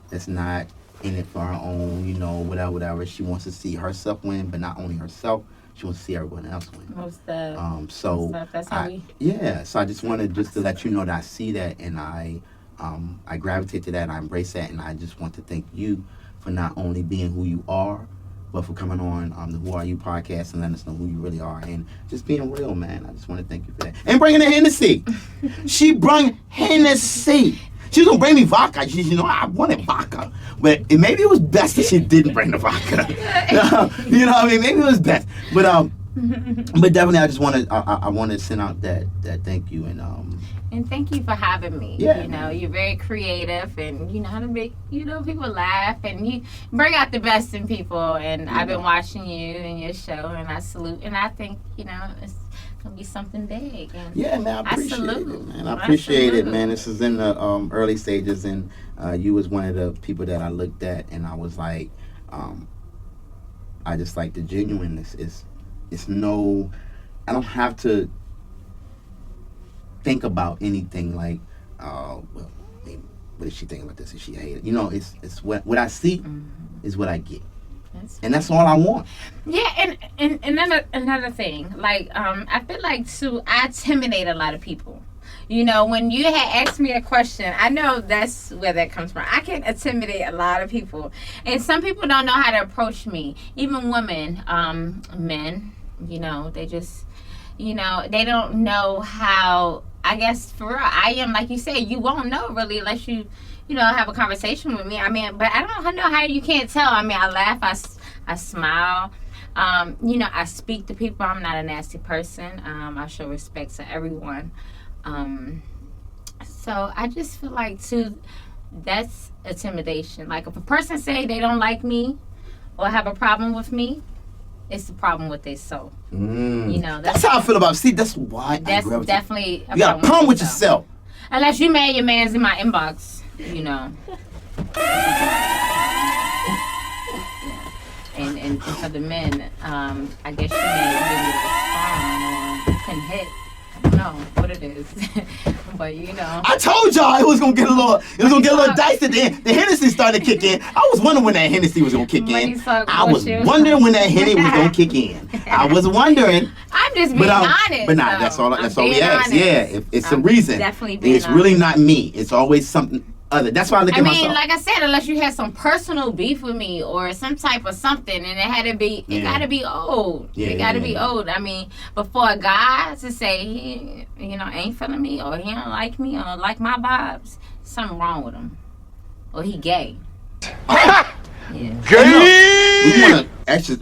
That's not in it for her own, you know, whatever. She wants to see herself win, but not only herself, she wants to see everyone else win. Most So that's how we. so I just wanted just to let you know that I see that and I gravitate to that and I embrace that and I just want to thank you for not only being who you are, but for coming on the Who Are You podcast and letting us know who you really are and just being real, man. I just want to thank you for that. And bringing the Hennessy. She brought Hennessy. She was going to bring me vodka. She, you know, I wanted vodka. But maybe it was best that she didn't bring the vodka. You know what I mean? Maybe it was best. But definitely I just want to, I want to send out that thank you. And thank you for having me. Yeah, you know, man. you're very creative and you know how to make, you know, people laugh and you bring out the best in people. And I've been watching you and your show and I salute and I think, you know, it's going to be something big. And Yeah, man, I appreciate salute. it, man. I appreciate it, salute. man. This is in the early stages, and you was one of the people that I looked at, and I was like, I just like the genuineness. It's no, I don't have to think about anything like, well, maybe, what is she thinking about this? Is she hate it? You know, it's what I see is what I get. And that's all I want. Yeah, and another thing, like I feel like too, I intimidate a lot of people. You know, when you had asked me a question, I know that's where that comes from. I can intimidate a lot of people, and some people don't know how to approach me. Even women, men, you know, they just, you know, they don't know how. I guess for real, I am like you said. You won't know really unless you know, have a conversation with me. I mean, but I don't know how you can't tell. I mean, I laugh, I smile. You know, I speak to people. I'm not a nasty person. I show respect to everyone. So I just feel like too, that's intimidation. Like if a person say they don't like me or have a problem with me, it's the problem with their soul. You know, That's how I feel about. See, that's why that's I gravitate. definitely You got a problem with their yourself. Unless you mad your man's in my inbox, you know. And for the men, I guess you may didn't respond or couldn't hit. I don't know what it is, but you know. I told y'all it was gonna get a little dicey. The Hennessy started to kick in. I was wondering when that Hennessy was gonna kick in. I was wondering when that Hennessy was gonna kick in. I was wondering. I'm just being honest. But nah, that's all we ask. Honest. Yeah, it's a reason. Definitely being It's really not me. It's always something other. That's why I look at myself. Like I said, unless you had some personal beef with me or some type of something, and it gotta be old. It gotta be old. I mean, before a guy to say he, you know, ain't feeling me or he don't like me or like my vibes, something wrong with him, or he gay. Yeah.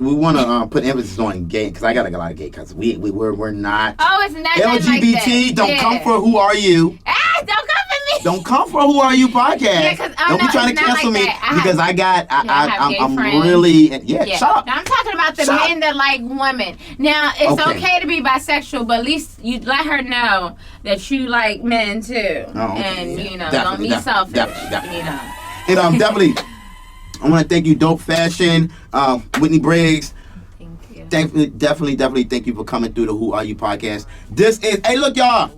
We wanna put emphasis on gay because I got a lot of gay cousins. We're not. Oh, it's not LGBT. Like that. Don't come for Who Are You? Don't come for me. Don't come for Who Are You podcast. Yeah, don't be trying to cancel me because I'm friends. really shut up. Now, I'm talking about the men that like women. Now it's okay to be bisexual, but at least you let her know that you like men too, and you know, don't be selfish. Definitely. You know, and definitely, I want to thank you, Dope Fashion, Whitney Briggs. Thank you. Definitely thank you for coming through the Who Are You podcast. This is, hey, look, y'all.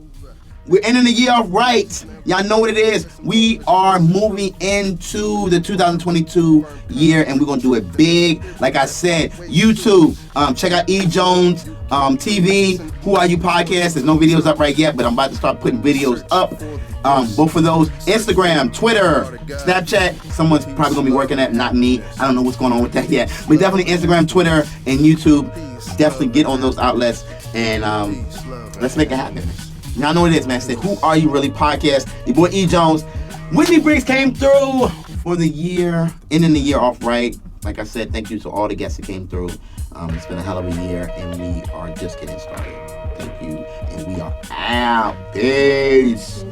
We're ending the year off right. Y'all know what it is. We are moving into the 2022 year, and we're gonna do it big. Like I said, YouTube. Check out E Jones TV. Who Are You podcast? There's no videos up right yet, but I'm about to start putting videos up. Both of those. Instagram, Twitter, Snapchat. Someone's probably gonna be working at, not me. I don't know what's going on with that yet. But definitely Instagram, Twitter, and YouTube. Definitely get on those outlets and let's make it happen. Y'all know what it is, man. Say, Who Are You Really podcast. Your boy E Jones. Whitney Briggs came through for the year, ending the year off right. Like I said, thank you to all the guests that came through. It's been a hell of a year, and we are just getting started. Thank you, and we are out. Peace.